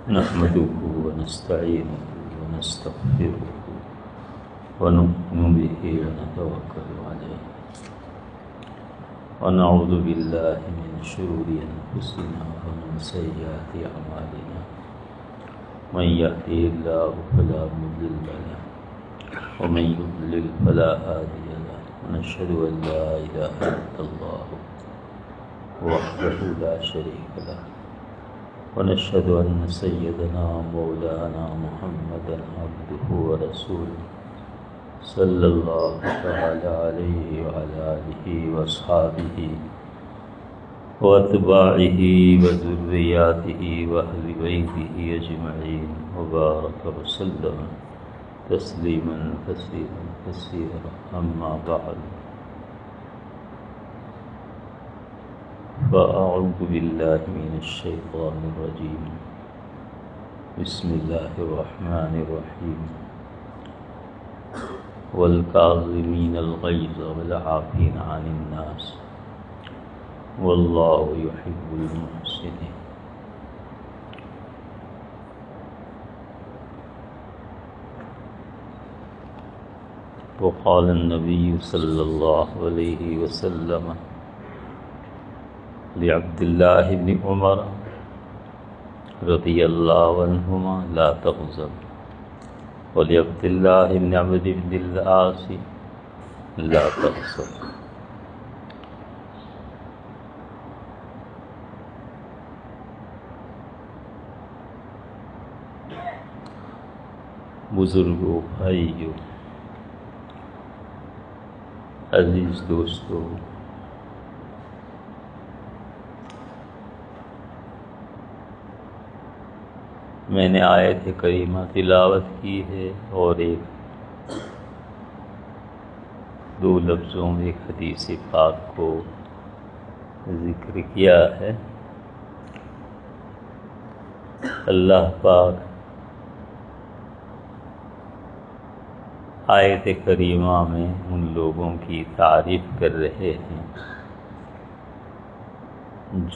نحمده ونستعينه ونستغفره ونؤمن به ونتوكل عليه ونعوذ بالله من شرور أنفسنا ومن سيئات أعمالنا من يهده الله فلا مضل له ومن يضلل فلا هادي له ونشهد أن لا إله إلا الله وحده لا شريك له ونشهد أن سيدنا مولانا محمدا عبده ورسوله صلى الله تعالى عليه وعلى آله وأصحابه وأتباعه وذرياته وأهل بيته أجمعين وبارك وسلم تسليما كثيرا كثيرا أما بعد فأعوذ بالله من الشيطان الرجيم بسم الله الرحمن الرحيم والكاظمين الغيظ والعافين عن الناس والله يحب المحسنين. وقال النبي صلى الله عليه وسلم لعبد الله بن عمر رضي الله عنهما لا تغضب ولعبد الله بن عمرو بن العاص لا تغضب. بزرگوں، بھائیوں، عزیز دوستوں، میں نے آیت کریمہ تلاوت کی ہے اور دو لفظوں میں ایک حدیث پاک کو ذکر کیا ہے. اللہ پاک آیت کریمہ میں ان لوگوں کی تعریف کر رہے ہیں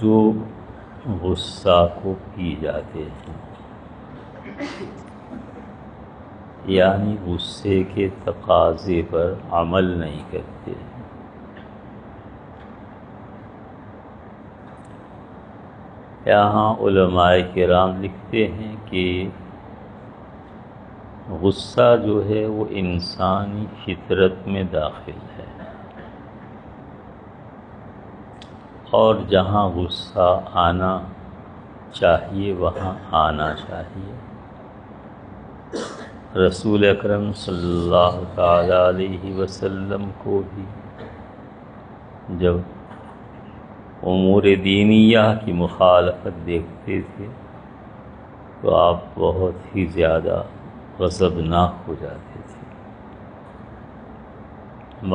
جو غصہ کو پی جاتے ہیں، یعنی غصے کے تقاضے پر عمل نہیں کرتے. یہاں علماء کرام لکھتے ہیں کہ غصہ جو ہے وہ انسانی فطرت میں داخل ہے، اور جہاں غصہ آنا چاہیے وہاں آنا چاہیے. رسول اکرم صلی اللہ تعالی علیہ وسلم کو بھی جب امور دینیہ کی مخالفت دیکھتے تھے تو آپ بہت ہی زیادہ غضبناک ہو جاتے تھے.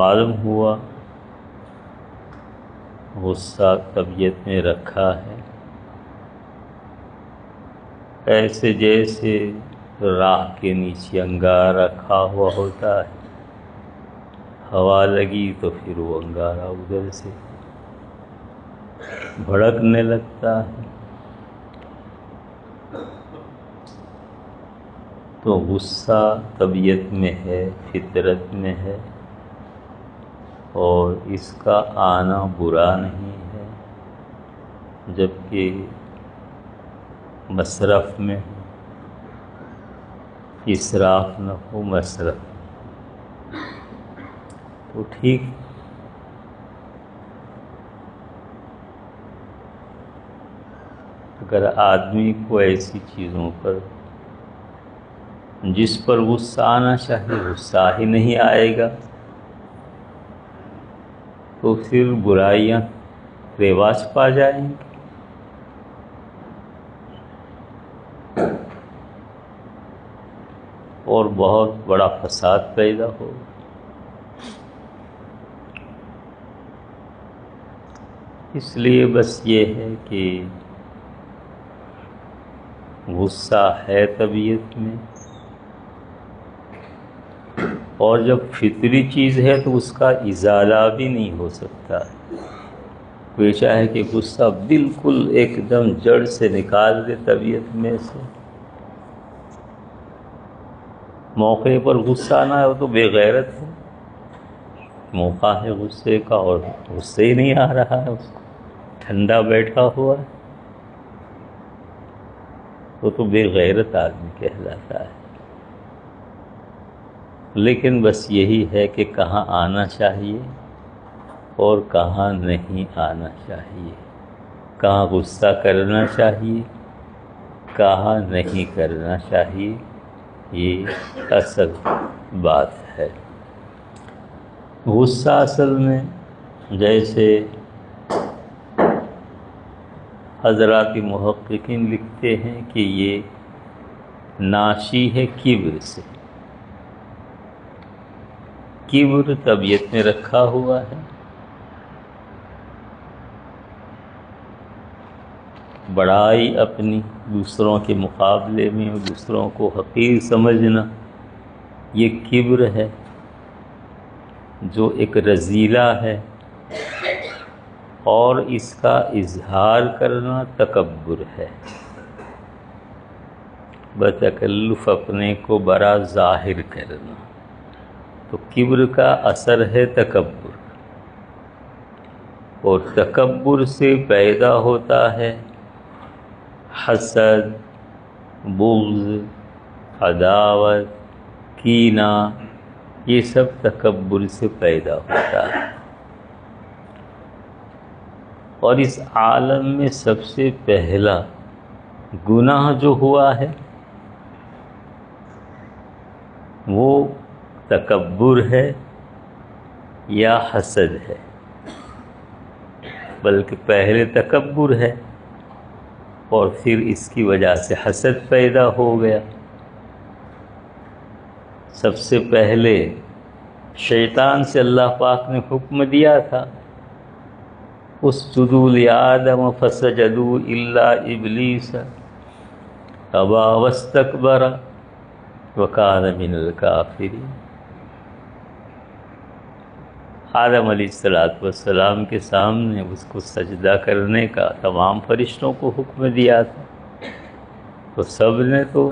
معلوم ہوا غصہ طبیعت میں رکھا ہے، ایسے جیسے راہ کے نیچے انگارہ رکھا ہوا ہوتا ہے، ہوا لگی تو پھر وہ انگارہ ادھر سے بھڑکنے لگتا ہے. تو غصہ طبیعت میں ہے، فطرت میں ہے، اور اس کا آنا برا نہیں ہے جبکہ مصرف میں ہو، اسراف نہ ہو، مصرف تو ٹھیک. اگر آدمی کو ایسی چیزوں پر جس پر غصہ آنا چاہیے غصہ ہی نہیں آئے گا تو پھر برائیاں رواج پا جائیں گی. اور بہت بڑا فساد پیدا ہو. اس لیے بس یہ ہے کہ غصہ ہے طبیعت میں، اور جب فطری چیز ہے تو اس کا ازالہ بھی نہیں ہو سکتا. کوئی چاہے کہ غصہ بالکل ایک دم جڑ سے نکال دے طبیعت میں سے موقع پر غصہ نہ ہو تو بے غیرت ہے. موقع ہے غصے کا اور غصے ہی نہیں آ رہا ہے، اس کو ٹھنڈا بیٹھا ہوا ہے، وہ تو بے غیرت آدمی کہلاتا ہے. لیکن بس یہی ہے کہ کہاں آنا چاہیے اور کہاں نہیں آنا چاہیے، کہاں غصہ کرنا چاہیے کہاں نہیں کرنا چاہیے، یہ اصل بات ہے. غصہ اصل میں جیسے حضرات محققین لکھتے ہیں کہ یہ ناشی ہے کبر سے. کبر طبیعت میں رکھا ہوا ہے، بڑائی اپنی دوسروں کے مقابلے میں اور دوسروں کو حقیر سمجھنا، یہ کبر ہے جو ایک رذیلہ ہے، اور اس کا اظہار کرنا تکبر ہے. بتکلف اپنے کو بڑا ظاہر کرنا، تو کبر کا اثر ہے تکبر، اور تکبر سے پیدا ہوتا ہے حسد، بغض، عداوت، کینہ، یہ سب تکبر سے پیدا ہوتا ہے. اور اس عالم میں سب سے پہلا گناہ جو ہوا ہے وہ تکبر ہے یا حسد ہے؟ بلکہ پہلے تکبر ہے اور پھر اس کی وجہ سے حسد پیدا ہو گیا. سب سے پہلے شیطان سے اللہ پاک نے حکم دیا تھا اسجدوا لآدم فسجدوا الا ابلیس ابا واستکبر وکان من الکافرین. آدم علیہ السلام کے سامنے اس کو سجدہ کرنے کا تمام فرشتوں کو حکم دیا تھا، تو سب نے تو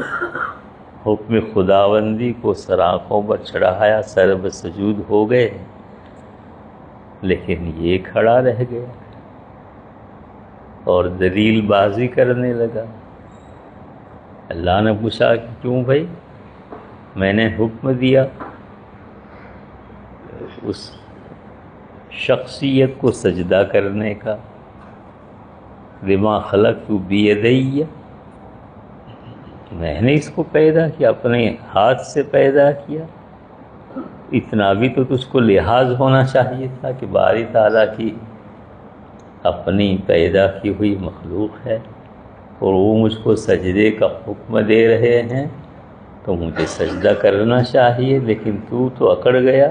حکم خداوندی کو سر آنکھوں پر چڑھایا، سر بسجود ہو گئے، لیکن یہ کھڑا رہ گیا اور دلیل بازی کرنے لگا. اللہ نے پوچھا کہ کیوں بھائی؟ میں نے حکم دیا اس شخصیت کو سجدہ کرنے کا، لما خلقت بیدی، میں نے اس کو پیدا کیا، اپنے ہاتھ سے پیدا کیا. اتنا بھی تو تجھ کو لحاظ ہونا چاہیے تھا کہ باری تعالیٰ کی اپنی پیدا کی ہوئی مخلوق ہے اور وہ مجھ کو سجدے کا حکم دے رہے ہیں تو مجھے سجدہ کرنا چاہیے. لیکن تو اکڑ گیا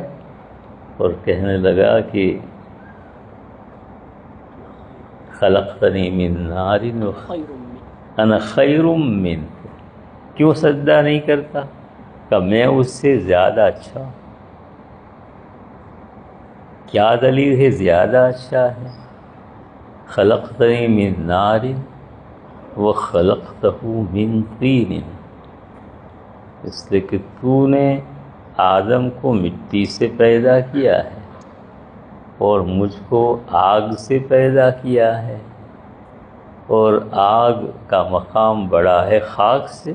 اور کہنے لگا کہ خلقتنی من نار انا خیر منہ، کیوں سجدہ نہیں کرتا؟ کہ میں اس سے زیادہ اچھا ہوں. کیا دلیل ہے زیادہ اچھا ہے؟ خلقتنی من نار وخلقتہ من طین، اس لیے کہ تو نے آدم کو مٹی سے پیدا کیا ہے اور مجھ کو آگ سے پیدا کیا ہے، اور آگ کا مقام بڑا ہے خاک سے،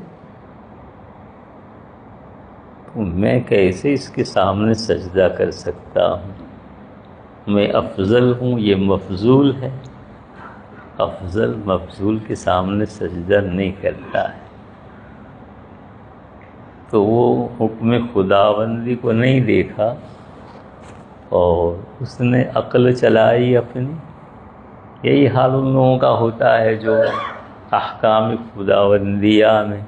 تو میں کیسے اس کے سامنے سجدہ کر سکتا ہوں؟ میں افضل ہوں، یہ مفضول ہے. افضل مفضول کے سامنے سجدہ نہیں کرتا ہے. تو وہ حکم خداوندی کو نہیں دیکھا اور اس نے عقل چلائی اپنی. یہی حال ان لوگوں کا ہوتا ہے جو احکام خداوندیہ میں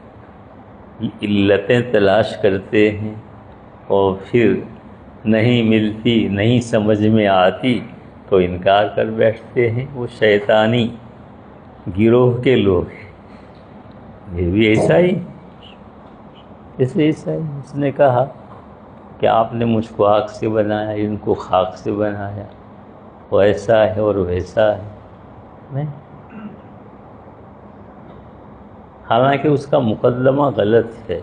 علتیں تلاش کرتے ہیں اور پھر نہیں ملتی، نہیں سمجھ میں آتی تو انکار کر بیٹھتے ہیں. وہ شیطانی گروہ کے لوگ ہیں. یہ بھی ایسا ہی اس نے کہا کہ آپ نے مجھ کو آگ سے بنایا، ان کو خاک سے بنایا، وہ ایسا ہے اور ویسا ہے. نہیں، حالانکہ اس کا مقدمہ غلط ہے.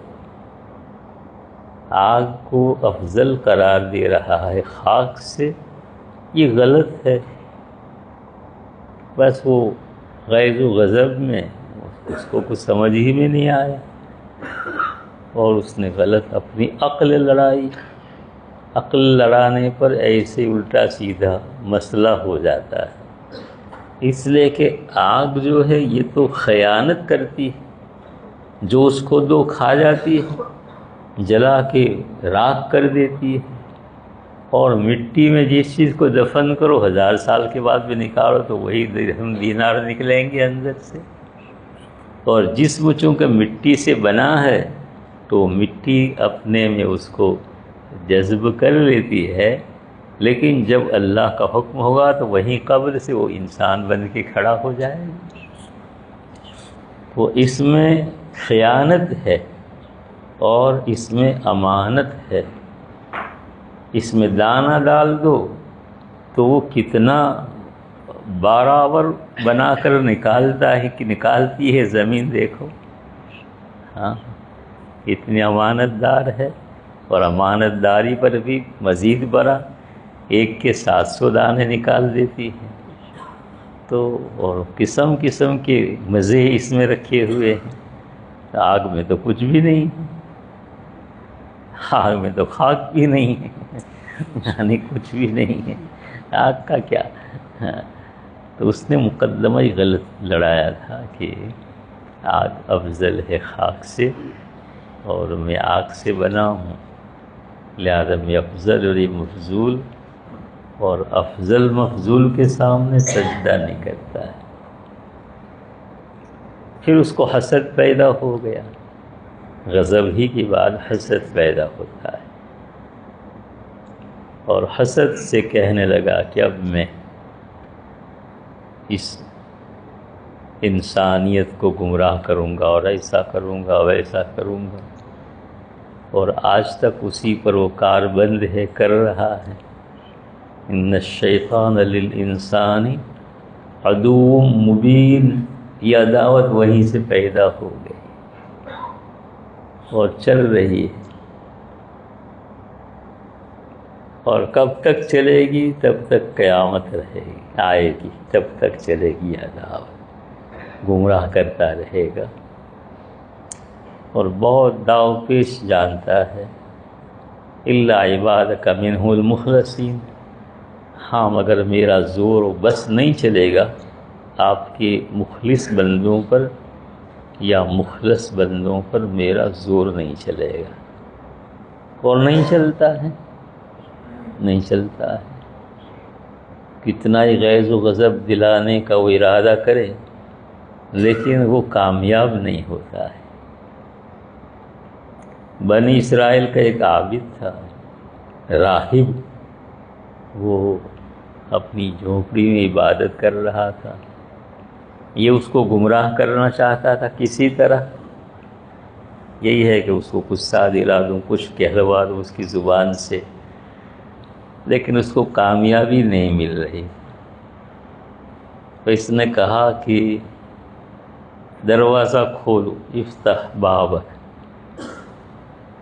آگ کو افضل قرار دے رہا ہے خاک سے، یہ غلط ہے۔ بس وہ غیظ و غضب میں اس کو کچھ سمجھ ہی میں نہیں آیا اور اس نے غلط اپنی عقل لڑائی۔ عقل لڑانے پر ایسے الٹا سیدھا مسئلہ ہو جاتا ہے، اس لیے کہ آگ جو ہے یہ تو خیانت کرتی ہے، جو اس کو دو کھا جاتی ہے، جلا کے راکھ کر دیتی ہے۔ اور مٹی میں جس چیز کو دفن کرو 1000 سال کے بعد بھی نکالو تو وہی درہم دینار نکلیں گے اندر سے۔ اور جسم چونکہ مٹی سے بنا ہے تو مٹی اپنے میں اس کو جذب کر لیتی ہے، لیکن جب اللہ کا حکم ہوگا تو وہیں قبر سے وہ انسان بن کے کھڑا ہو جائے گا۔ تو اس میں خیانت ہے اور اس میں امانت ہے۔ اس میں دانہ ڈال دو تو وہ کتنا برابر بنا کر نکالتا ہے کہ نکالتی ہے زمین، دیکھو ہاں اتنی امانت دار ہے۔ اور امانت داری پر بھی مزید بڑا، ایک کے 700 دانے نکال دیتی ہے۔ تو اور قسم قسم کے مزے اس میں رکھے ہوئے ہیں۔ آگ میں تو کچھ بھی نہیں ہے، آگ میں تو خاک بھی نہیں ہے، یعنی کچھ بھی نہیں ہے، آگ کا کیا۔ تو اس نے مقدمہ ہی غلط لڑایا تھا کہ آگ افضل ہے خاک سے اور میں آگ سے بنا ہوں، لہذا میں افضل اور یہ مفضول، اور افضل مفضول کے سامنے سجدہ نہیں کرتا ہے۔ پھر اس کو حسد پیدا ہو گیا، غضب ہی کے بعد حسد پیدا ہوتا ہے، اور حسد سے کہنے لگا کہ اب میں اس انسانیت کو گمراہ کروں گا اور ایسا کروں گا ویسا کروں گا، اور آج تک اسی پر وہ کاربند ہے، کر رہا ہے۔ ان الشیطان للانسان عدو مبین، یہ عداوت وہیں سے پیدا ہو گئی اور چل رہی ہے، اور کب تک چلے گی؟ تب تک قیامت رہے گی، آئے گی، تب تک چلے گی عداوت، گمراہ کرتا رہے گا اور بہت داؤ پیش جانتا ہے۔ الا عبادک منہ المخلصین، ہاں مگر میرا زور و بس نہیں چلے گا آپ کے مخلص بندوں پر، یا مخلص بندوں پر میرا زور نہیں چلے گا، اور نہیں چلتا ہے، نہیں چلتا ہے۔ کتنا ہی غیظ و غضب دلانے کا وہ ارادہ کرے لیکن وہ کامیاب نہیں ہوتا ہے۔ بنی اسرائیل کا ایک عابد تھا، راہب، وہ اپنی جھونپڑی میں عبادت کر رہا تھا، یہ اس کو گمراہ کرنا چاہتا تھا کسی طرح، یہی ہے کہ اس کو غصہ دلا دوں، کچھ کہلوا دوں اس کی زبان سے، لیکن اس کو کامیابی نہیں مل رہی۔ تو اس نے کہا کہ دروازہ کھولو، افتح بابک۔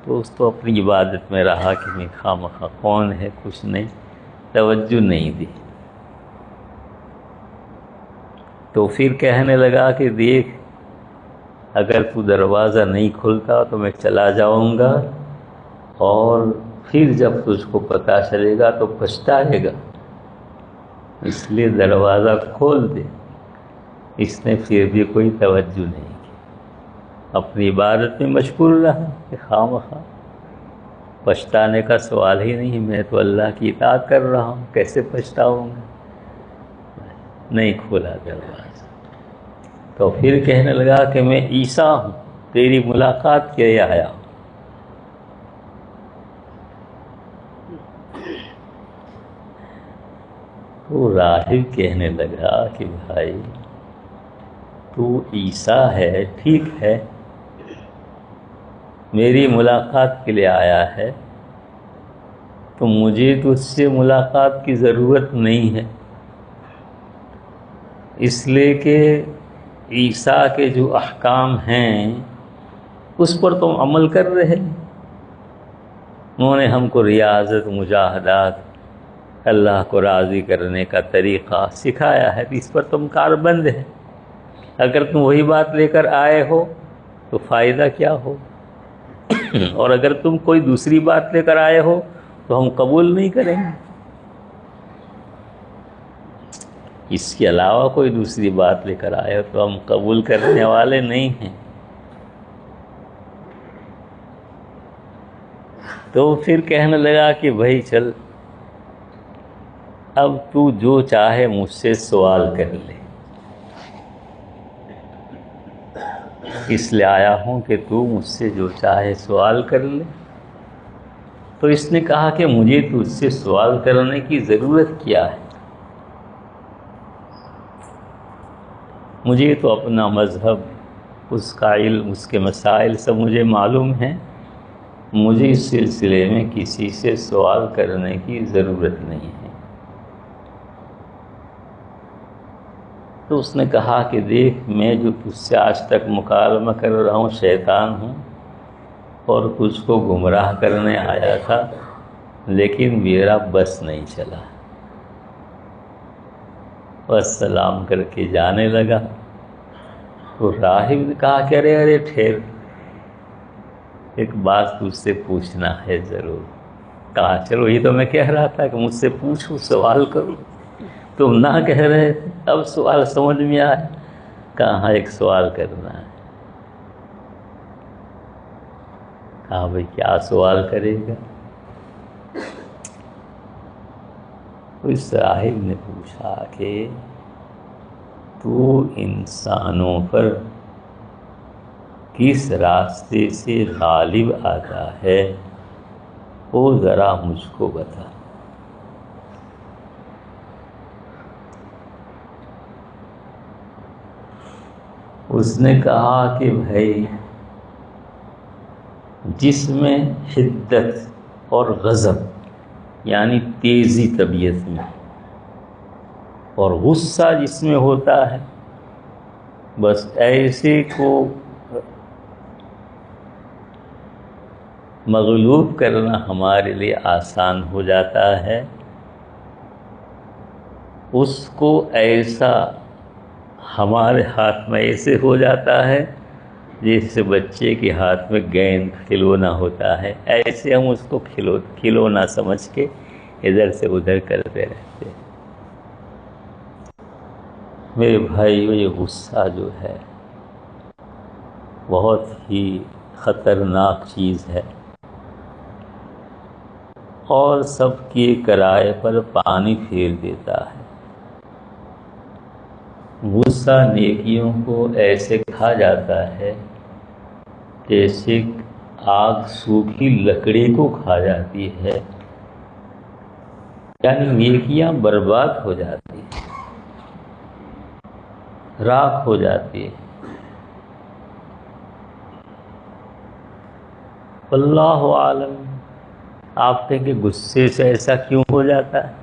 تو اس تو اپنی عبادت میں رہا کہ میں خواہ کون ہے، کچھ نہیں، توجہ نہیں دی۔ تو پھر کہنے لگا کہ دیکھ اگر تو دروازہ نہیں کھلتا تو میں چلا جاؤں گا، اور پھر جب تجھ کو پتہ چلے گا تو پچھتائے گا، اس لیے دروازہ کھول دے۔ اس نے پھر بھی کوئی توجہ نہیں کی، اپنی عبادت میں مشغول رہا کہ خواہ پچھتانے کا سوال ہی نہیں، میں تو اللہ کی اطاعت کر رہا ہوں، کیسے پچھتاؤں گا؟ نہیں کھولا دروازہ۔ تو پھر کہنے لگا کہ میں عیسیٰ ہوں، تیری ملاقات کے لیے آیا ہوں۔ تو راہب کہنے لگا کہ بھائی تو عیسیٰ ہے، ٹھیک ہے، میری ملاقات کے لیے آیا ہے، تو مجھے تو اس سے ملاقات کی ضرورت نہیں ہے، اس لیے کہ عیسیٰ کے جو احکام ہیں اس پر تم عمل کر رہے ہیں، انہوں نے ہم کو ریاضت، مجاہدات، اللہ کو راضی کرنے کا طریقہ سکھایا ہے، اس پر تم کاربند ہے۔ اگر تم وہی بات لے کر آئے ہو تو فائدہ کیا ہو، اور اگر تم کوئی دوسری بات لے کر آئے ہو تو ہم قبول نہیں کریں گے۔ اس کے علاوہ کوئی دوسری بات لے کر آئے ہو تو ہم قبول کرنے والے نہیں ہیں۔ تو پھر کہنے لگا کہ بھائی چل، اب تو جو چاہے مجھ سے سوال کر لے، اس لیے آیا ہوں کہ تو مجھ سے جو چاہے سوال کر لے۔ تو اس نے کہا کہ مجھے تجھ سے سوال کرنے کی ضرورت کیا ہے، مجھے تو اپنا مذہب، اس کا علم، اس کے مسائل سب مجھے معلوم ہیں، مجھے اس سلسلے میں کسی سے سوال کرنے کی ضرورت نہیں ہے۔ تو اس نے کہا کہ دیکھ، میں جو تجھ سے آج تک مکالمہ کر رہا ہوں شیطان ہوں، اور تجھ کو گمراہ کرنے آیا تھا، لیکن میرا بس نہیں چلا۔ والسلام کر کے جانے لگا۔ تو راہب نے کہا کہ ارے ٹھہر، ایک بات تجھ سے پوچھنا ہے ضرور۔ کہا چلو، یہ تو میں کہہ رہا تھا کہ مجھ سے پوچھو، سوال کرو، تم نہ کہہ رہے تھے، اب سوال سمجھ میں آیا۔ کہاں ایک سوال کرنا ہے۔ کہا بھائی کیا سوال کرے گا؟ اس راہب نے پوچھا کہ تو انسانوں پر کس راستے سے غالب آتا ہے، وہ ذرا مجھ کو بتا۔ اس نے کہا کہ بھائی، جس میں حدت اور غضب یعنی تیزی طبیعت میں، اور غصہ جس میں ہوتا ہے، بس ایسے کو مغلوب کرنا ہمارے لیے آسان ہو جاتا ہے۔ اس کو ایسا ہمارے ہاتھ میں ایسے ہو جاتا ہے جیسے بچے کے ہاتھ میں گیند کھلونا ہوتا ہے، ایسے ہم اس کو کھلونا سمجھ کے ادھر سے ادھر کرتے رہتے ہیں۔ میرے بھائی، یہ غصہ جو ہے بہت ہی خطرناک چیز ہے، اور سب کے کرائے پر پانی پھیر دیتا ہے۔ غصہ نیکیوں کو ایسے کھا جاتا ہے جیسے آگ سوکھی لکڑی کو کھا جاتی ہے، یعنی نیکیاں برباد ہو جاتی ہیں، راکھ ہو جاتی ہے۔ واللہ عالم۔ آپ کہیں کہ غصے سے ایسا کیوں ہو جاتا ہے؟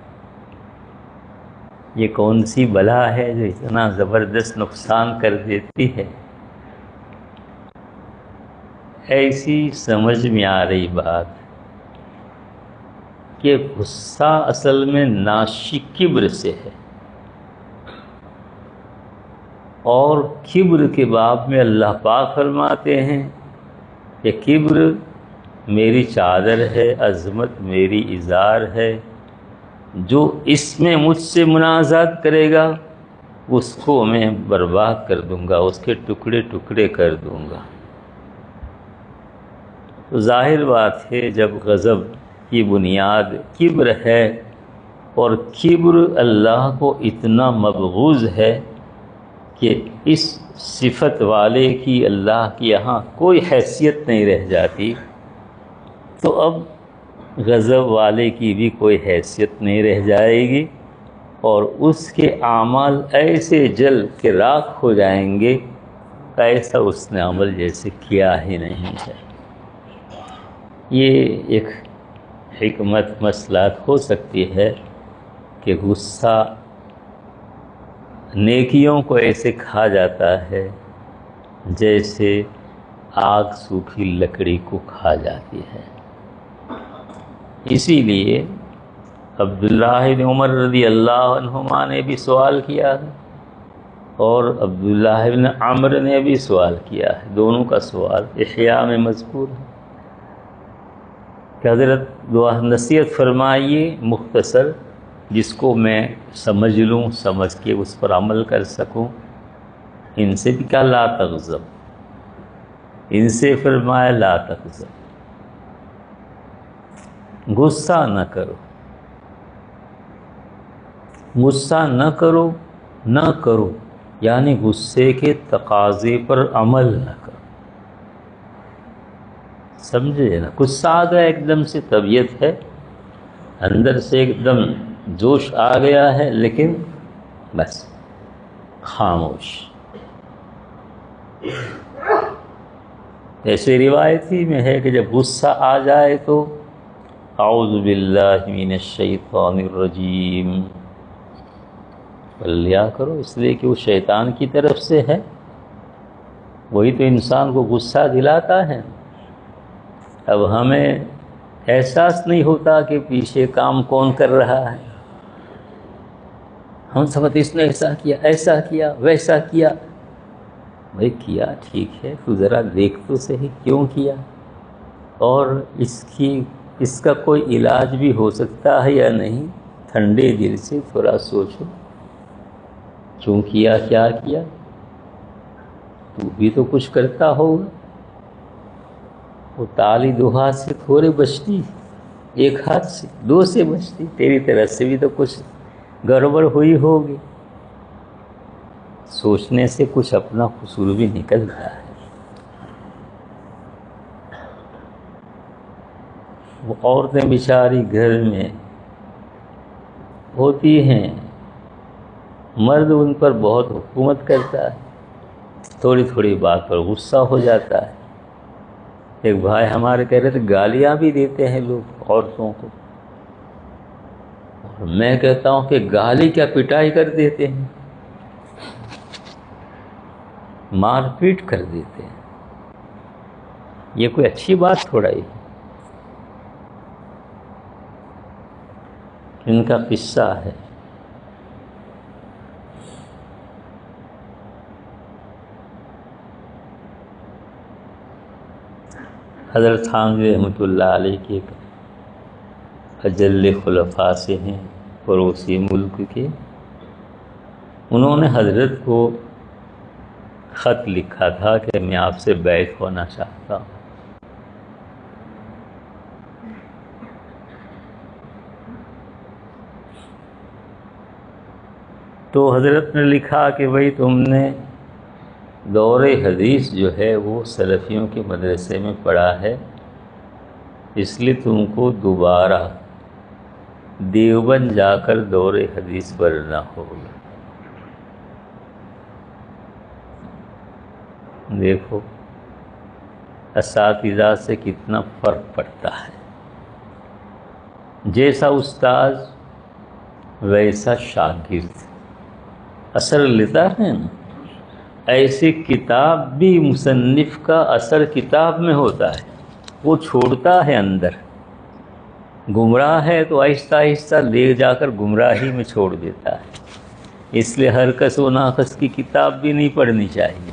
یہ کون سی بلا ہے جو اتنا زبردست نقصان کر دیتی ہے؟ ایسی سمجھ میں آ رہی بات کہ غصہ اصل میں ناشی کبر سے ہے، اور کبر کے باب میں اللہ پاک فرماتے ہیں کہ کبر میری چادر ہے، عظمت میری ازار ہے، جو اس میں مجھ سے منازعت کرے گا اس کو میں برباد کر دوں گا، اس کے ٹکڑے ٹکڑے کر دوں گا۔ تو ظاہر بات ہے، جب غضب کی بنیاد کبر ہے، اور کبر اللہ کو اتنا مبغوض ہے کہ اس صفت والے کی اللہ کے یہاں کوئی حیثیت نہیں رہ جاتی، تو اب غضب والے کی بھی کوئی حیثیت نہیں رہ جائے گی، اور اس کے اعمال ایسے جل کے راکھ ہو جائیں گے، ایسا اس نے عمل جیسے کیا ہی نہیں ہے۔ یہ ایک حکمت مسلات ہو سکتی ہے کہ غصہ نیکیوں کو ایسے کھا جاتا ہے جیسے آگ سوکھی لکڑی کو کھا جاتی ہے۔ اسی لیے عبداللہ بن عمر رضی اللہ عنہما نے بھی سوال کیا ہے اور عبداللہ بن عمر نے بھی سوال کیا ہے، دونوں کا سوال احیاء میں مذکور ہے کہ حضرت دعا نصیحت فرمائیے مختصر، جس کو میں سمجھ لوں، سمجھ کے اس پر عمل کر سکوں۔ ان سے بھی کہا لا تغضب، ان سے فرمایا لا تغضب، غصہ نہ کرو، غصہ نہ کرو، نہ کرو یعنی غصے کے تقاضے پر عمل نہ کرو، سمجھے نا؟ غصہ آ گیا ایک دم سے، طبیعت ہے اندر سے ایک دم جوش آ گیا ہے، لیکن بس خاموش۔ ایسے روایتی میں ہے کہ جب غصہ آ جائے تو اعوذ باللہ من الشیطان الرجیم پڑھ لیا کرو، اس لیے کہ وہ شیطان کی طرف سے ہے، وہی تو انسان کو غصہ دلاتا ہے۔ اب ہمیں احساس نہیں ہوتا کہ پیچھے کام کون کر رہا ہے، ہم سمجھتے اس نے ایسا کیا، ایسا کیا، ویسا کیا۔ بھائی کیا ٹھیک ہے، تو ذرا دیکھ تو صحیح کیوں کیا، اور اس کا کوئی علاج بھی ہو سکتا ہے یا نہیں، ٹھنڈے دل سے تھوڑا سوچو کیوں کیا، کیا کیا، تو بھی تو کچھ کرتا ہوگا۔ وہ تالی دو ہاتھ سے تھوڑے بچتی، ایک ہاتھ سے، دو سے بچتی، تیری طرف سے بھی تو کچھ گڑبڑ ہوئی ہوگی۔ سوچنے سے کچھ اپنا قصور بھی نکلتا ہے۔ وہ عورتیں بیچاری گھر میں ہوتی ہیں، مرد ان پر بہت حکومت کرتا ہے، تھوڑی تھوڑی بات پر غصہ ہو جاتا ہے۔ ایک بھائی ہمارے کہہ رہے تھے گالیاں بھی دیتے ہیں لوگ عورتوں کو، اور میں کہتا ہوں کہ گالی کیا پٹائی کر دیتے ہیں، مار پیٹ کر دیتے ہیں، یہ کوئی اچھی بات تھوڑا ہی۔ ان کا قصہ ہے، حضرت تھانوی رحمۃ اللہ علیہ کے اجل خلفاء سے ہیں، پڑوسی ملک کے۔ انہوں نے حضرت کو خط لکھا تھا کہ میں آپ سے بیعت ہونا چاہتا ہوں۔ تو حضرت نے لکھا کہ بھئی تم نے دور حدیث جو ہے وہ سلفیوں کے مدرسے میں پڑھا ہے، اس لیے تم کو دوبارہ دیوبند جا کر دور حدیث پڑھنا ہوگا۔ دیکھو اساتذہ سے کتنا فرق پڑتا ہے، جیسا استاد ویسا شاگرد اثر لیتا ہے نا۔ ایسی کتاب بھی مصنف کا اثر کتاب میں ہوتا ہے، وہ چھوڑتا ہے اندر، گمراہ ہے تو آہستہ آہستہ لے جا کر گمراہی میں چھوڑ دیتا ہے۔ اس لیے ہر کس و ناقص کی کتاب بھی نہیں پڑھنی چاہیے،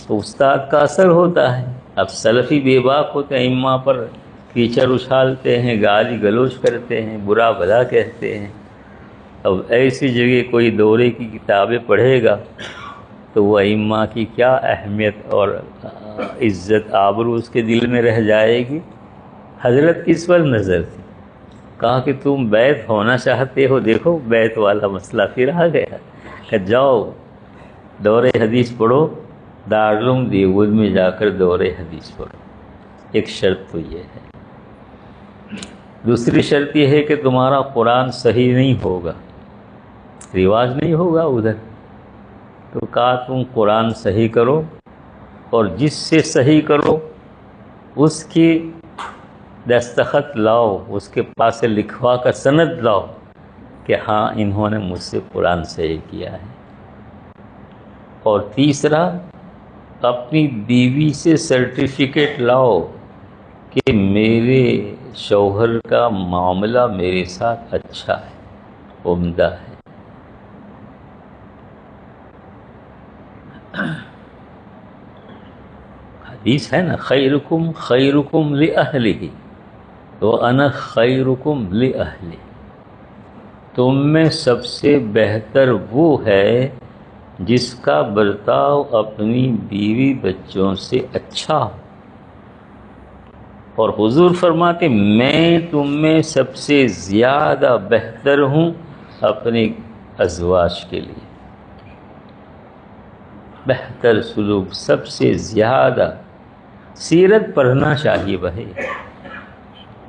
تو استاد کا اثر ہوتا ہے۔ اب سلفی بے باک ہوتے ہیں، ائمہ پر کیچڑ اچھالتے ہیں، گالی گلوچ کرتے ہیں، برا بھلا کہتے ہیں۔ اب ایسی جگہ کوئی دورے کی کتابیں پڑھے گا تو وہ ائمہ کی کیا اہمیت اور عزت آبرو اس کے دل میں رہ جائے گی۔ حضرت کس پر نظر تھی؟ کہا کہ تم بیعت ہونا چاہتے ہو، دیکھو بیعت والا مسئلہ پھر آ گیا کہ جاؤ دور حدیث پڑھو، دارالعلوم دیوبند میں جا کر دور حدیث پڑھو۔ ایک شرط تو یہ ہے، دوسری شرط یہ ہے کہ تمہارا قرآن صحیح نہیں ہوگا، رواج نہیں ہوگا ادھر۔ تو کہا تم قرآن صحیح کرو، اور جس سے صحیح کرو اس کی دستخط لاؤ، اس کے پاس سے لکھوا کر سند لاؤ کہ ہاں انہوں نے مجھ سے قرآن صحیح کیا ہے۔ اور تیسرا، اپنی بیوی سے سرٹیفکیٹ لاؤ کہ میرے شوہر کا معاملہ میرے ساتھ اچھا ہے، عمدہ ہے۔ حدیث ہے نا، خیرکم خیرکم لأہلہ وَأَنَا خَيْرُكُمْ لِأَهْلِي، تم میں سب سے بہتر وہ ہے جس کا برتاؤ اپنی بیوی بچوں سے اچھا ہو، اور حضور فرماتے میں تم میں سب سے زیادہ بہتر ہوں اپنے ازواج کے لیے۔ بہتر سلوک سب سے زیادہ، سیرت پڑھنا چاہیے بھائی،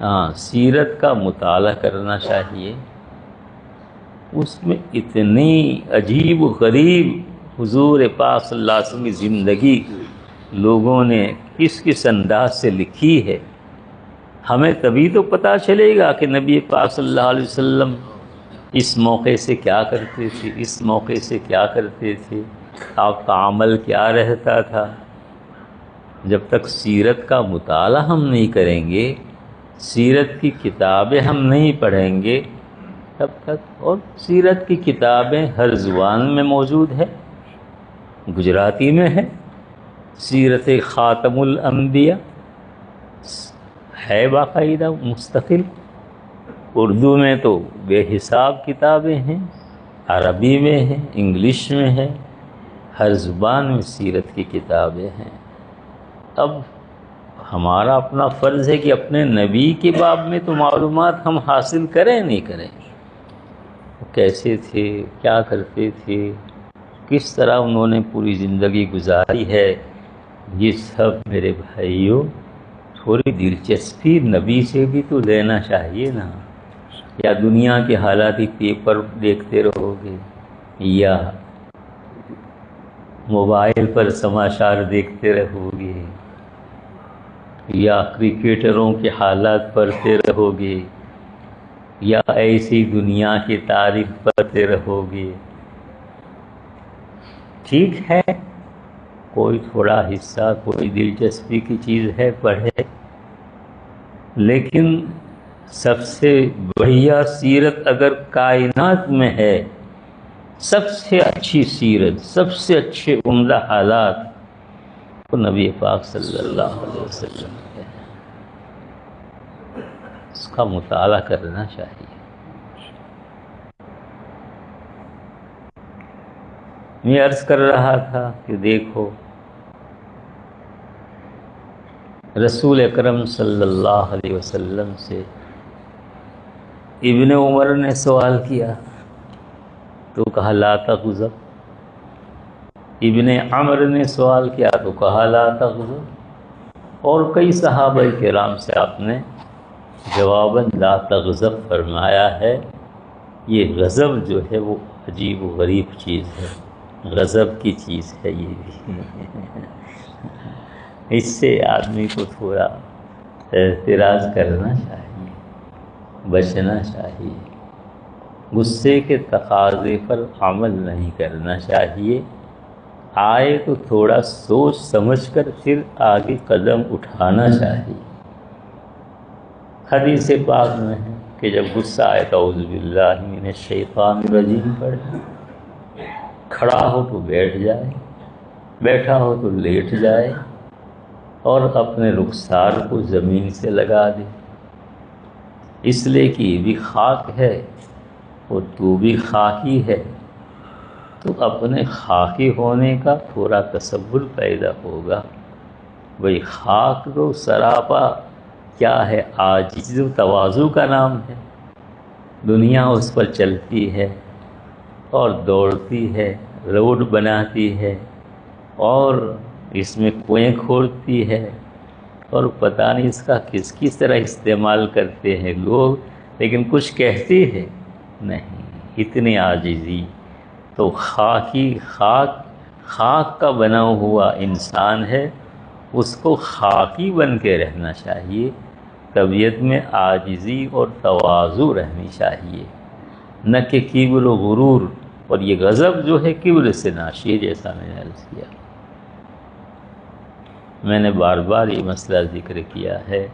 ہاں سیرت کا مطالعہ کرنا چاہیے۔ اس میں اتنی عجیب و غریب حضور پاک صلی اللہ علیہ وسلم کی زندگی لوگوں نے کس کس انداز سے لکھی ہے، ہمیں تبھی تو پتہ چلے گا کہ نبی پاک صلی اللہ علیہ وسلم اس موقع سے کیا کرتے تھے، اس موقع سے کیا کرتے تھے، آپ کا عمل کیا رہتا تھا۔ جب تک سیرت کا مطالعہ ہم نہیں کریں گے، سیرت کی کتابیں ہم نہیں پڑھیں گے تب تک، اور سیرت کی کتابیں ہر زبان میں موجود ہے، گجراتی میں ہے، سیرت خاتم الانبیاء ہے باقاعدہ مستقل، اردو میں تو بے حساب کتابیں ہیں، عربی میں ہیں، انگلش میں ہے، ہر زبان میں سیرت کی کتابیں ہیں۔ اب ہمارا اپنا فرض ہے کہ اپنے نبی کے باب میں تو معلومات ہم حاصل کریں نہیں کریں، وہ کیسے تھے، کیا کرتے تھے، کس طرح انہوں نے پوری زندگی گزاری ہے، یہ سب میرے بھائیوں تھوڑی دلچسپی نبی سے بھی تو لینا چاہیے نا۔ یا دنیا کے حالاتی پیپر دیکھتے رہو گے، یا موبائل پر سماچار دیکھتے رہو گے، یا کرکٹروں کے حالات پڑھتے رہو گے، یا ایسی دنیا کی تعریف پڑھتے رہو گے۔ ٹھیک ہے، کوئی تھوڑا حصہ کوئی دلچسپی کی چیز ہے پڑھے، لیکن سب سے بڑھیا سیرت اگر کائنات میں ہے، سب سے اچھی سیرت، سب سے اچھے عمدہ حالات تو نبی پاک صلی اللہ علیہ وسلم ہے، اس کا مطالعہ کرنا چاہیے۔ میں عرض کر رہا تھا کہ دیکھو رسول اکرم صلی اللہ علیہ وسلم سے ابن عمر نے سوال کیا تو کہا لا تغضب، ابن عمر نے سوال کیا تو کہا لا تغضب، اور کئی صحابہ کرام سے آپ نے جواباً لا تغضب فرمایا ہے۔ یہ غضب جو ہے وہ عجیب و غریب چیز ہے، غضب کی چیز ہے یہ بھی، اس سے آدمی کو تھوڑا اعتراض کرنا چاہیے، بچنا چاہیے، غصے کے تقاضے پر عمل نہیں کرنا چاہیے، آئے تو تھوڑا سوچ سمجھ کر پھر آگے قدم اٹھانا چاہیے۔ حدیث پاک میں ہے کہ جب غصہ آئے تو اعوذ باللہ من الشیطان الرجیم پڑھے، کھڑا ہو تو بیٹھ جائے، بیٹھا ہو تو لیٹ جائے، اور اپنے رخسار کو زمین سے لگا دے، اس لیے کہ یہ بھی خاک ہے اور تو بھی خاکی ہے، تو اپنے خاکی ہونے کا تھوڑا تصور پیدا ہوگا۔ بھئی خاک تو سراپا کیا ہے، عاجز و تواضع کا نام ہے، دنیا اس پر چلتی ہے اور دوڑتی ہے، روڈ بناتی ہے اور اس میں کنویں کھودتی ہے، اور پتہ نہیں اس کا کس طرح استعمال کرتے ہیں لوگ، لیکن کچھ کہتے ہیں نہیں، اتنی عاجزی۔ تو خاک کا بنا ہوا انسان ہے، اس کو خاکی بن کے رہنا چاہیے، طبیعت میں عاجزی اور تواضع رہنی چاہیے، نہ کہ کبر و غرور، اور یہ غضب جو ہے کبر سے ناشی ہے، جیسا میں نے عرض کیا۔ میں نے بار بار یہ مسئلہ ذکر کیا ہے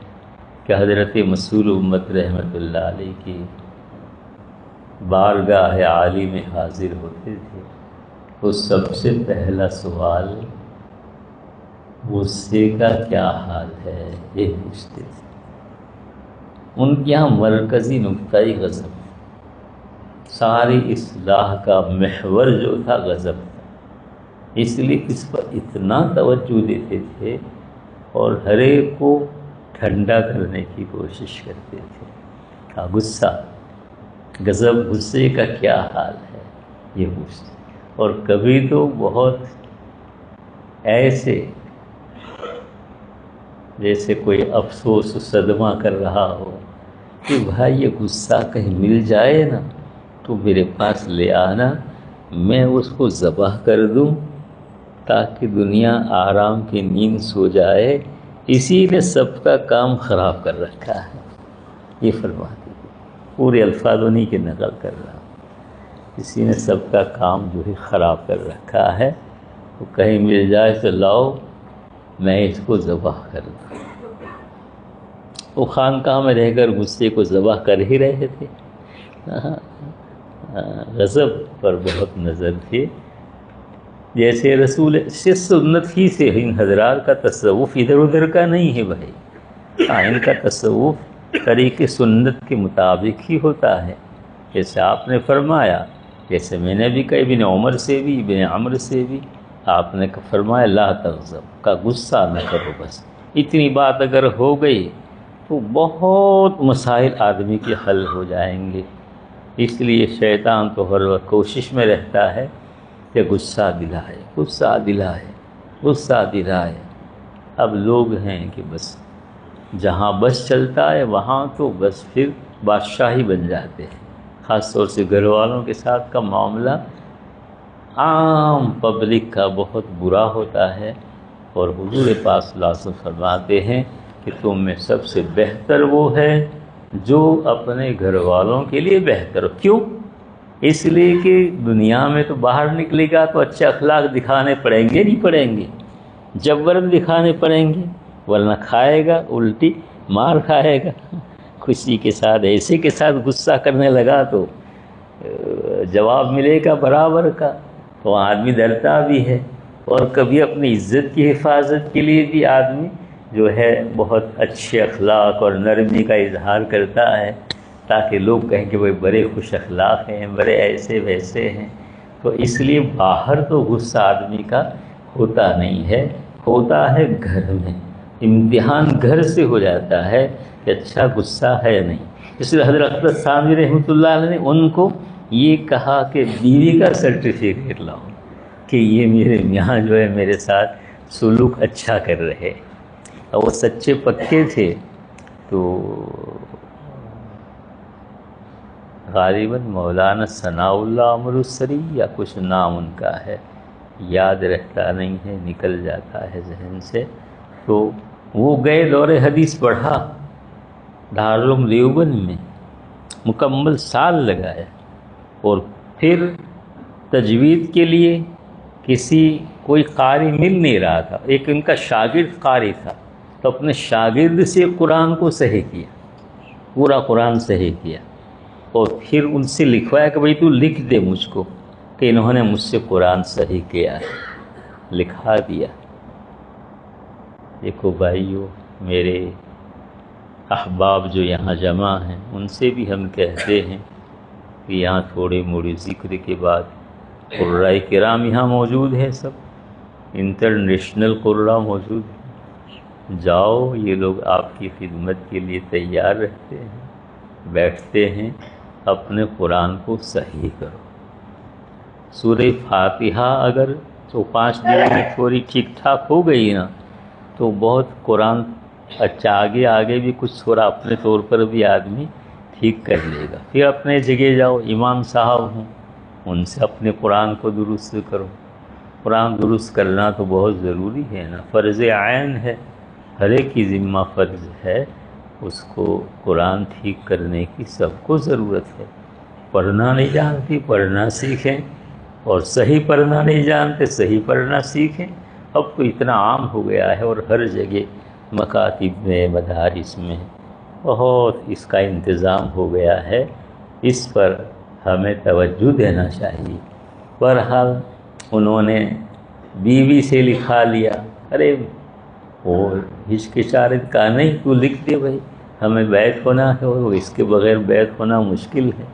کہ حضرت مسئول امت رحمۃ اللہ علیہ کی بارگاہ عالی میں حاضر ہوتے تھے تو سب سے پہلا سوال غصے کا کیا حال ہے یہ پوچھتے تھے۔ ان کے یہاں مرکزی نقطۂ غضب، ساری اصلاح کا محور جو تھا غضب تھا، اس لیے اس پر اتنا توجہ دیتے تھے اور ہر ایک کو ٹھنڈا کرنے کی کوشش کرتے تھے۔ کہا غصہ، غضب، غصے کا کیا حال ہے یہ پوچھتے، اور کبھی تو بہت ایسے جیسے کوئی افسوس و صدمہ کر رہا ہو کہ بھائی یہ غصہ کہیں مل جائے نا تو میرے پاس لے آنا، میں اس کو ذبح کر دوں تاکہ دنیا آرام کی نیند سو جائے، اسی نے سب کا کام خراب کر رکھا ہے۔ یہ فرماتے تھے، پورے الفاظ انہی کے نقل کر رہا ہوں، اسی نے سب کا کام جو ہے خراب کر رکھا ہے، تو کہیں مل جائے تو لاؤ میں اس کو ذبح کر دوں۔ وہ خانقاہ میں رہ کر غصے کو ذبح کر ہی رہے تھے، غضب پر بہت نظر تھی۔ جیسے رسول سے سنت ہی سے ان حضرات کا تصوف ادھر ادھر کا نہیں ہے بھائی، ان کا تصوف طریق سنت کے مطابق ہی ہوتا ہے، جیسے آپ نے فرمایا، جیسے میں نے بھی کہا، ابن عمر سے بھی، ابن عمر سے بھی آپ نے فرمایا لا تغضب، کا غصہ نہ کرو، بس اتنی بات اگر ہو گئی تو بہت مسائل آدمی کے حل ہو جائیں گے۔ اس لیے شیطان تو ہر وقت کوشش میں رہتا ہے کہ غصہ دلائے، غصہ دلائے، غصہ دلائے۔ اب لوگ ہیں کہ بس جہاں بس چلتا ہے وہاں تو بس پھر بادشاہی بن جاتے ہیں، خاص طور سے گھر والوں کے ساتھ کا معاملہ عام پبلک کا بہت برا ہوتا ہے، اور حضور پاک صلی اللہ علیہ وسلم فرماتے ہیں کہ تم میں سب سے بہتر وہ ہے جو اپنے گھر والوں کے لیے بہتر ہو۔ کیوں؟ اس لیے کہ دنیا میں تو باہر نکلے گا تو اچھے اخلاق دکھانے پڑیں گے، نہیں پڑیں گے، جبرن دکھانے پڑیں گے، ورنہ کھائے گا، الٹی مار کھائے گا۔ خوشی کے ساتھ ایسے کے ساتھ غصہ کرنے لگا تو جواب ملے گا برابر کا، تو آدمی ڈرتا بھی ہے، اور کبھی اپنی عزت کی حفاظت کے لیے بھی آدمی جو ہے بہت اچھے اخلاق اور نرمی کا اظہار کرتا ہے، تاکہ لوگ کہیں کہ وہ بڑے خوش اخلاق ہیں، بڑے ایسے ویسے ہیں۔ تو اس لیے باہر تو غصہ آدمی کا ہوتا نہیں ہے، ہوتا ہے گھر میں، امتحان گھر سے ہو جاتا ہے کہ اچھا غصہ ہے نہیں۔ اس لیے حضرت اقدس ثانوی رحمۃ اللہ علیہ نے ان کو یہ کہا کہ بیوی کا سرٹیفکیٹ لاؤ کہ یہ میرے میاں جو ہے میرے ساتھ سلوک اچھا کر رہے، اور وہ سچے پکے تھے۔ تو غالباً مولانا ثناء اللہ امرتسری یا کچھ نام ان کا ہے، یاد رہتا نہیں ہے، نکل جاتا ہے ذہن سے۔ تو وہ گئے، دور حدیث پڑھا دارالعلوم دیوبند میں، مکمل سال لگایا، اور پھر تجوید کے لیے کوئی قاری مل نہیں رہا تھا، ایک ان کا شاگرد قاری تھا، تو اپنے شاگرد سے قرآن کو صحیح کیا، پورا قرآن صحیح کیا، اور پھر ان سے لکھوایا کہ بھئی تو لکھ دے مجھ کو کہ انہوں نے مجھ سے قرآن صحیح کیا ہے، لکھا دیا۔ دیکھو بھائیو، میرے احباب جو یہاں جمع ہیں ان سے بھی ہم کہتے ہیں کہ یہاں تھوڑے موڑے ذکر کے بعد قرائے کرام یہاں موجود ہیں، سب انٹرنیشنل قراء موجود ہیں، جاؤ، یہ لوگ آپ کی خدمت کے لیے تیار رہتے ہیں، بیٹھتے ہیں، اپنے قرآن کو صحیح کرو۔ سورہ فاتحہ اگر تو 5 دن میں تھوڑی ٹھیک ٹھاک ہو گئی نا تو بہت قرآن اچھا آگے بھی کچھ تھوڑا اپنے طور پر بھی آدمی ٹھیک کر لے گا۔ پھر اپنے جگہ جاؤ، امام صاحب ہوں، ان سے اپنے قرآن کو درست کرو۔ قرآن درست کرنا تو بہت ضروری ہے نا، فرض عین ہے، ہر ایک کی ذمہ فرض ہے، اس کو قرآن ٹھیک کرنے کی سب کو ضرورت ہے۔ پڑھنا نہیں جانتی، پڑھنا سیکھیں، اور صحیح پڑھنا نہیں جانتے، صحیح پڑھنا سیکھیں۔ اب تو اتنا عام ہو گیا ہے، اور ہر جگہ مکاتب میں، مدارس میں بہت اس کا انتظام ہو گیا ہے، اس پر ہمیں توجہ دینا چاہیے۔ بہرحال انہوں نے بیوی سے لکھا لیا، ارے وہ ہچکچارت کا نہیں، تو لکھ دے بھائی، ہمیں بیعت ہونا ہے اور اس کے بغیر بیعت ہونا مشکل ہے۔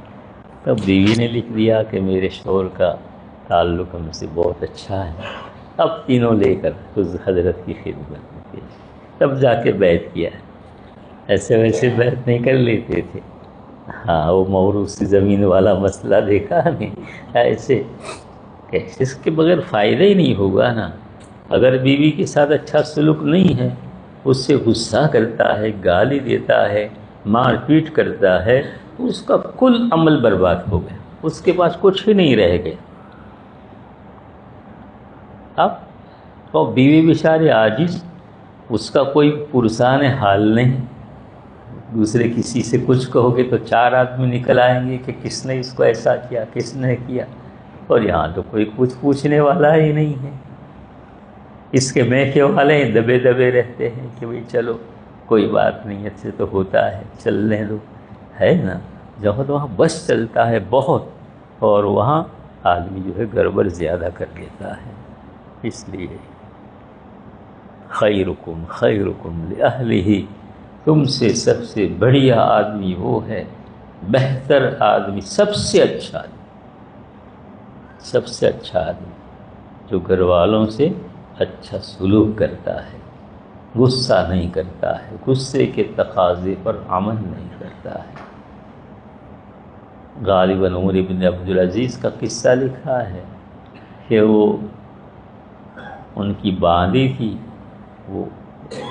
تب بیوی نے لکھ دیا کہ میرے شوہر کا تعلق ہم سے بہت اچھا ہے، اب تینوں لے کر حضرت کی خدمت میں پیش، تب جا کے بیعت کیا ہے۔ ایسے ویسے بیعت نہیں کر لیتے تھے۔ ہاں، وہ موروثی زمین والا مسئلہ دیکھا نہیں، ایسے اس کے بغیر فائدہ ہی نہیں ہوگا نا۔ اگر بیوی کے ساتھ اچھا سلوک نہیں ہے، اس سے غصہ کرتا ہے، گالی دیتا ہے، مار پیٹ کرتا ہے، تو اس کا کل عمل برباد ہو گیا، اس کے پاس کچھ ہی نہیں رہ گیا۔ اب وہ بیوی بیچاری عاجز، اس کا کوئی پرسان حال نہیں، دوسرے کسی سے کچھ کہو گے تو 4 آدمی نکل آئیں گے کہ کس نے اس کو ایسا کیا، کس نے کیا، اور یہاں تو کوئی کچھ پوچھنے والا ہی نہیں ہے۔ اس کے میکے والے دبے دبے رہتے ہیں کہ بھئی چلو کوئی بات نہیں، ایسے تو ہوتا ہے، چلنے دو، ہے نا۔ جہاں وہاں بس چلتا ہے بہت، اور وہاں آدمی جو ہے گڑبڑ زیادہ کر لیتا ہے۔ اس لیے خیرکم خیرکم لأہلہ، تم سے سب سے بڑھیا آدمی وہ ہے، بہتر آدمی، سب سے اچھا آدمی، سب سے اچھا آدمی جو گھر والوں سے اچھا سلوک کرتا ہے، غصہ نہیں کرتا ہے، غصے کے تقاضے پر عمل نہیں کرتا ہے۔ غالباً عمر بن عبدالعزیز کا قصہ لکھا ہے کہ وہ ان کی باندی تھی، وہ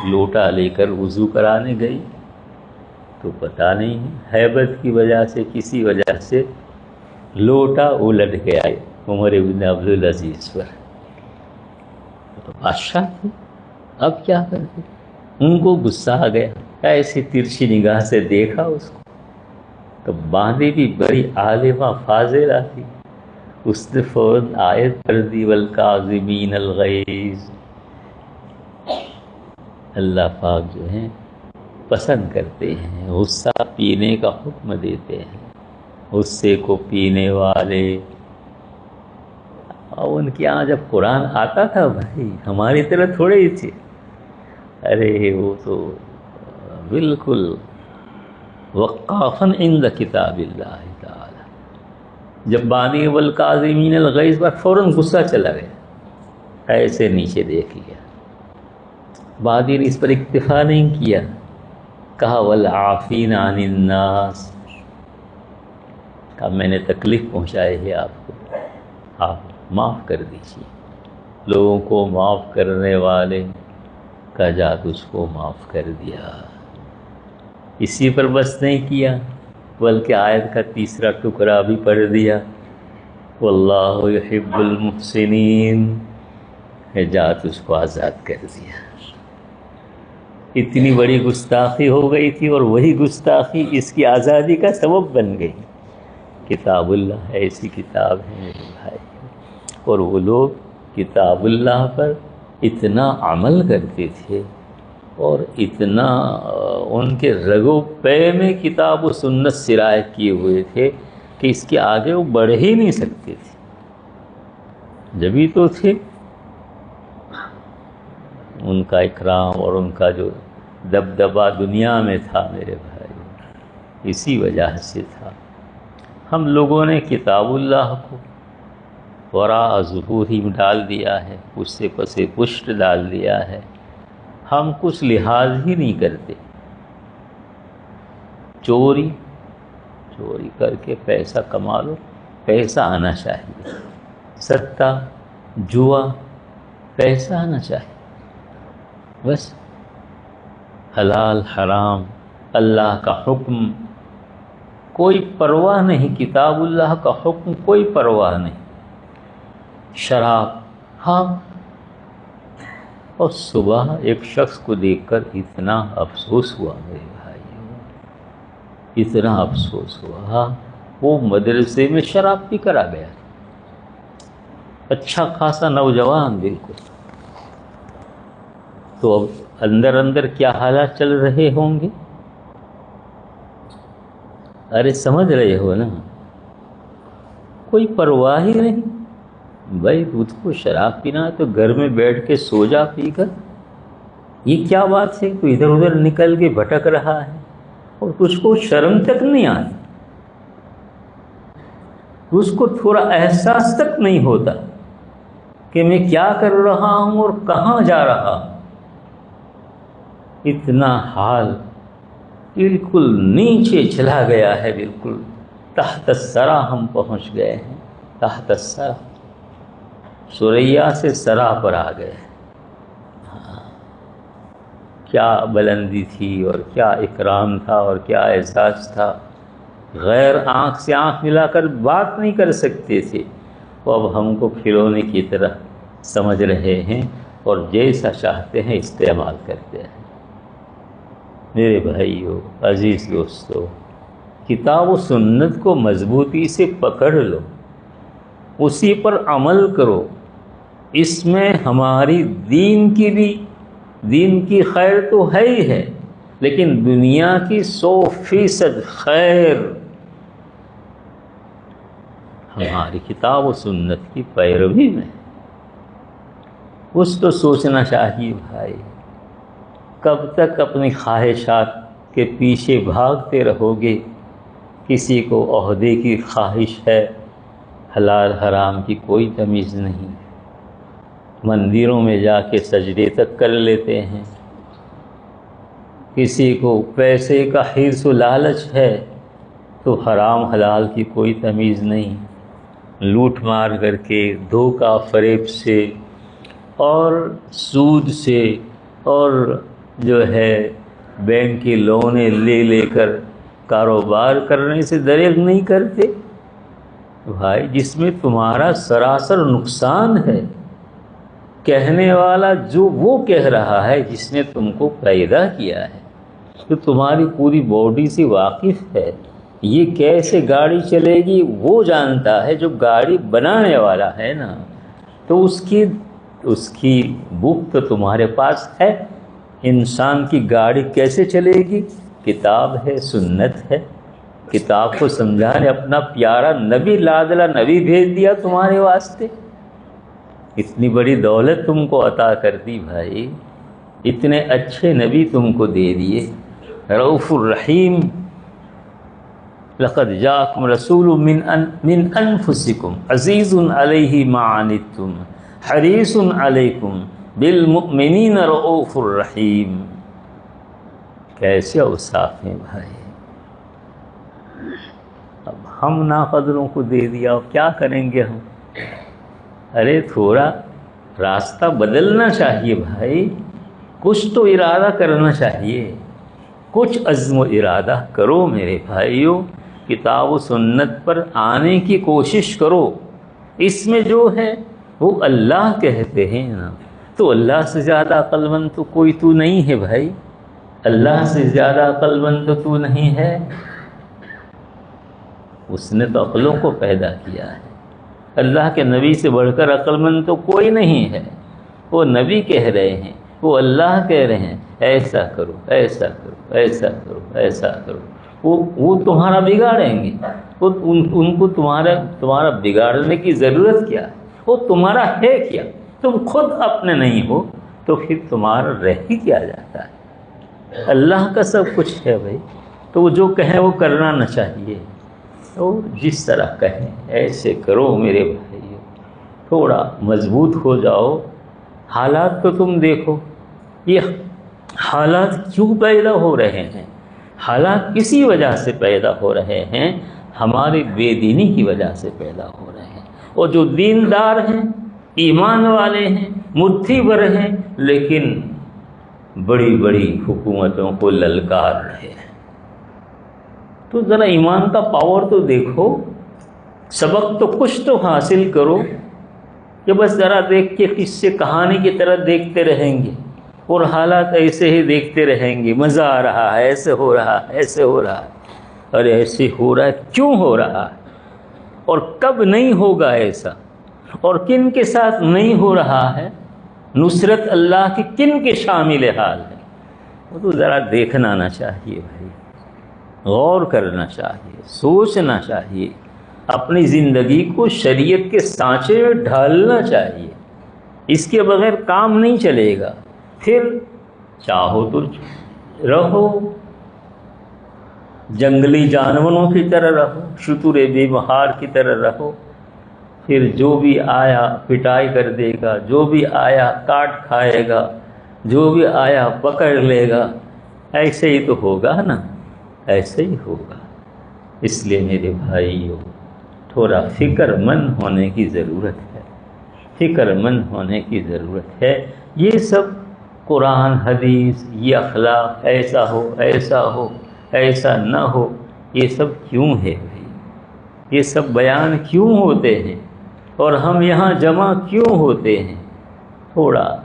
لوٹا لے کر وضو کرانے گئی، تو پتہ نہیں ہیبت کی وجہ سے، کسی وجہ سے لوٹا الٹ گیا عمر بن عبدالعزیز پر۔ تو بادشاہ تھے، اب کیا کرتے؟ ان کو غصہ آ گیا، ایسی ترچھی نگاہ سے دیکھا اس کو، تو باندھی بھی بڑی عالمہ فاضلہ تھی، اس نے فوراً آیت پڑھ دی، والکاظمین الغیظ۔ اللہ پاک جو ہیں پسند کرتے ہیں، غصہ پینے کا حکم دیتے ہیں، غصے کو پینے والے۔ اور ان کے یہاں جب قرآن آتا تھا بھائی، ہماری طرح تھوڑے ہی تھے، ارے وہ تو بالکل وقافاً عند کتاب اللہ تعالی۔ جب بانی والکاظمین الغیظ پر فوراً غصہ چلا گیا، ایسے نیچے دیکھ لیا۔ بادی نے اس پر اکتفا نہیں کیا، کہا والعافین عن الناس، کہا میں نے تکلیف پہنچائی ہے آپ کو، آپ معاف کر دیجیے۔ لوگوں کو معاف کرنے والے کا جات اس کو معاف کر دیا۔ اسی پر بس نہیں کیا، بلکہ آیت کا تیسرا ٹکڑا بھی پڑھ دیا، واللہ یحب المحسنین، جات اس کو آزاد کر دیا۔ اتنی بڑی گستاخی ہو گئی تھی، اور وہی گستاخی اس کی آزادی کا سبب بن گئی۔ کتاب اللہ ایسی کتاب ہے میرے بھائی، اور وہ لوگ کتاب اللہ پر اتنا عمل کرتے تھے، اور اتنا ان کے رگ و پے میں کتاب و سنت سرایت کیے ہوئے تھے کہ اس کے آگے وہ بڑھ ہی نہیں سکتے تھے۔ جبھی تو تھے ان کا اکرام اور ان کا جو دبدبہ دنیا میں تھا میرے بھائی، اسی وجہ سے تھا۔ ہم لوگوں نے کتاب اللہ کو وراء ظہورہم ڈال دیا ہے، اس سے پس پشت ڈال دیا ہے، ہم کچھ لحاظ ہی نہیں کرتے۔ چوری کر کے پیسہ کما لو، پیسہ آنا چاہیے، سٹہ جوا، پیسہ آنا چاہیے، بس۔ حلال حرام، اللہ کا حکم، کوئی پرواہ نہیں، کتاب اللہ کا حکم کوئی پرواہ نہیں۔ شراب، ہاں۔ اور صبح ایک شخص کو دیکھ کر اتنا افسوس ہوا میرے بھائی، اتنا افسوس ہوا، وہ مدرسے میں شراب پی کر آ گیا، اچھا خاصا نوجوان بالکل۔ تو اب اندر اندر کیا حالات چل رہے ہوں گے؟ ارے سمجھ رہے ہو نا، کوئی پرواہ ہی نہیں بھائی، تجھ کو شراب پینا ہے تو گھر میں بیٹھ کے سو جا پی کر، یہ کیا بات ہے؟ تو ادھر ادھر نکل کے بھٹک رہا ہے اور تجھ کو شرم تک نہیں آتی، تجھ کو تھوڑا احساس تک نہیں ہوتا کہ میں کیا کر رہا ہوں اور کہاں جا رہا ہوں۔ اتنا حال بالکل نیچے چلا گیا ہے، بالکل تحت الثری ہم پہنچ گئے ہیں، تحت الثری، ثریا سے ثری پر آ گئے۔ کیا بلندی تھی اور کیا اکرام تھا اور کیا اعزاز تھا، غیر آنکھ سے آنکھ ملا کر بات نہیں کر سکتے تھے، وہ اب ہم کو کھلونے کی طرح سمجھ رہے ہیں اور جیسا چاہتے ہیں استعمال کرتے ہیں۔ میرے بھائیو، عزیز دوستو، کتاب و سنت کو مضبوطی سے پکڑ لو، اسی پر عمل کرو، اس میں ہماری دین کی خیر تو ہے ہی ہے، لیکن دنیا کی 100% خیر ہماری کتاب و سنت کی پیروی میں۔ کچھ تو سوچنا چاہیے بھائی، کب تک اپنی خواہشات کے پیچھے بھاگتے رہو گے؟ کسی کو عہدے کی خواہش ہے، حلال حرام کی کوئی تمیز نہیں، مندروں میں جا کے سجدے تک کر لیتے ہیں۔ کسی کو پیسے کا حرص و لالچ ہے تو حرام حلال کی کوئی تمیز نہیں، لوٹ مار کر کے، دھوکہ فریب سے اور سود سے اور جو ہے بینک کی لونیں لے لے کر کاروبار کرنے سے دریغ نہیں کرتے بھائی، جس میں تمہارا سراسر نقصان ہے۔ کہنے والا جو وہ کہہ رہا ہے جس نے تم کو پیدا کیا ہے، تو تمہاری پوری باڈی سے واقف ہے، یہ کیسے گاڑی چلے گی وہ جانتا ہے، جو گاڑی بنانے والا ہے نا، تو اس کی بک تو تمہارے پاس ہے۔ انسان کی گاڑی کیسے چلے گی؟ کتاب ہے، سنت ہے، کتاب کو سمجھانے اپنا پیارا نبی، لادلہ نبی بھیج دیا تمہارے واسطے، اتنی بڑی دولت تم کو عطا کر دی بھائی، اتنے اچھے نبی تم کو دے دیے، رؤوف الرحیم، لقد جاءکم رسول من انفسکم عزیز علیہ ما عنتم حریص علیکم بالمؤمنین رؤوف الرحیم۔ کیسے اوصاف ہیں بھائی، اب ہم ناقدروں کو دے دیا، اب کیا کریں گے ہم؟ ارے تھوڑا راستہ بدلنا چاہیے بھائی، کچھ تو ارادہ کرنا چاہیے، کچھ عزم و ارادہ کرو میرے بھائیوں، کتاب و سنت پر آنے کی کوشش کرو۔ اس میں جو ہے وہ اللہ کہتے ہیں نا، تو اللہ سے زیادہ عقل مند تو کوئی تو نہیں ہے بھائی، اللہ سے زیادہ عقل مند تو تو نہیں ہے، اس نے تو عقلوں کو پیدا کیا ہے۔ اللہ کے نبی سے بڑھ کر عقل مند تو کوئی نہیں ہے، وہ نبی کہہ رہے ہیں، وہ اللہ کہہ رہے ہیں ایسا کرو، ایسا کرو، ایسا کرو، ایسا کرو، وہ تمہارا بگاڑیں گے، ان کو تمہارا بگاڑنے کی ضرورت کیا ہے؟ وہ تمہارا ہے کیا؟ تم خود اپنے نہیں ہو تو پھر تمہارا رہ ہی کیا جاتا ہے؟ اللہ کا سب کچھ ہے بھائی، تو وہ جو کہیں وہ کرنا نہ چاہیے، اور جس طرح کہیں ایسے کرو میرے بھائی، تھوڑا مضبوط ہو جاؤ۔ حالات تو تم دیکھو، یہ حالات کیوں پیدا ہو رہے ہیں؟ حالات اسی وجہ سے پیدا ہو رہے ہیں، ہماری بے دینی کی وجہ سے پیدا ہو رہے ہیں، اور جو دیندار ہیں، ایمان والے ہیں، مٹھی بھر ہیں، لیکن بڑی بڑی حکومتوں کو للکار رہے ہیں۔ تو ذرا ایمان کا پاور تو دیکھو، سبق تو کچھ تو حاصل کرو، کہ بس ذرا دیکھ کے قصے کہانی کی طرح دیکھتے رہیں گے اور حالات ایسے ہی دیکھتے رہیں گے، مزہ آ رہا ہے، ایسے ہو رہا ہے، ایسے ہو رہا ہے، اور ایسے ہو رہا ہے، کیوں ہو رہا ہے اور کب نہیں ہوگا ایسا، اور کن کے ساتھ نہیں ہو رہا ہے، نصرت اللہ کی کن کے شامل حال ہے، وہ تو ذرا دیکھنا نہ چاہیے بھائی۔ غور کرنا چاہیے، سوچنا چاہیے، اپنی زندگی کو شریعت کے سانچے میں ڈھالنا چاہیے۔ اس کے بغیر کام نہیں چلے گا۔ پھر چاہو تو رہو جنگلی جانوروں کی طرح رہو، شتر بے مہار کی طرح رہو، پھر جو بھی آیا پٹائی کر دے گا، جو بھی آیا کاٹ کھائے گا، جو بھی آیا پکڑ لے گا، ایسے ہی تو ہوگا نا، ایسے ہی ہوگا۔ اس لیے میرے بھائیو تھوڑا فکر مند ہونے کی ضرورت ہے، فکر مند ہونے کی ضرورت ہے۔ یہ سب قرآن حدیث، یہ اخلاق، ایسا ہو ایسا ہو ایسا نہ ہو، یہ سب کیوں ہے بھائی؟ یہ سب بیان کیوں ہوتے ہیں اور ہم یہاں جمع کیوں ہوتے ہیں؟ تھوڑا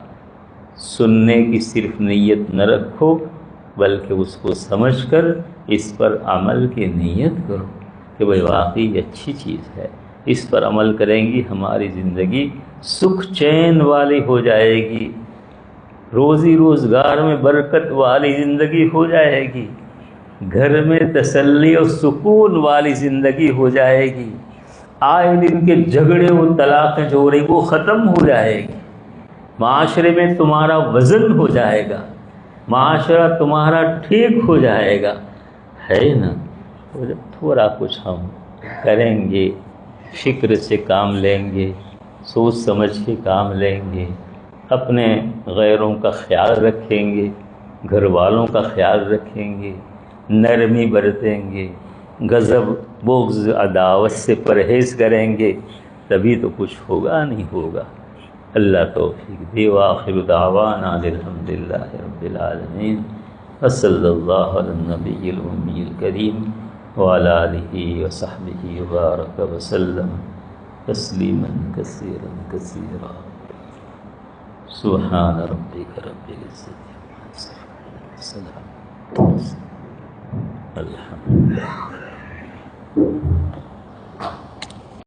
سننے کی صرف نیت نہ رکھو، بلکہ اس کو سمجھ کر اس پر عمل کی نیت کرو کہ بھئی واقعی یہ اچھی چیز ہے، اس پر عمل کریں گی ہماری زندگی سکھ چین والی ہو جائے گی، روزی روزگار میں برکت والی زندگی ہو جائے گی، گھر میں تسلی اور سکون والی زندگی ہو جائے گی، آئے دن کے جھگڑے و طلاقیں جو ہو رہی وہ ختم ہو جائے گی، معاشرے میں تمہارا وزن ہو جائے گا، معاشرہ تمہارا ٹھیک ہو جائے گا، ہے نا؟ تو جب تھوڑا کچھ ہم کریں گے، فکر سے کام لیں گے، سوچ سمجھ کے کام لیں گے، اپنے غیروں کا خیال رکھیں گے، گھر والوں کا خیال رکھیں گے، نرمی برتیں گے، غضب بغض عداوت سے پرہیز کریں گے، تبھی تو کچھ ہوگا، نہیں ہوگا۔ اللہ توفیق دے، وآخر دعوانا الحمدللہ رب العالمین، وصلی اللہ علی النبی الامی الکریم وعلی آلہ وصحبہ وبارک وسلم تسلیما کثیرا کثیرا۔ سبحان ربک رب العزت عما یصفون، السلام الحمد للہ۔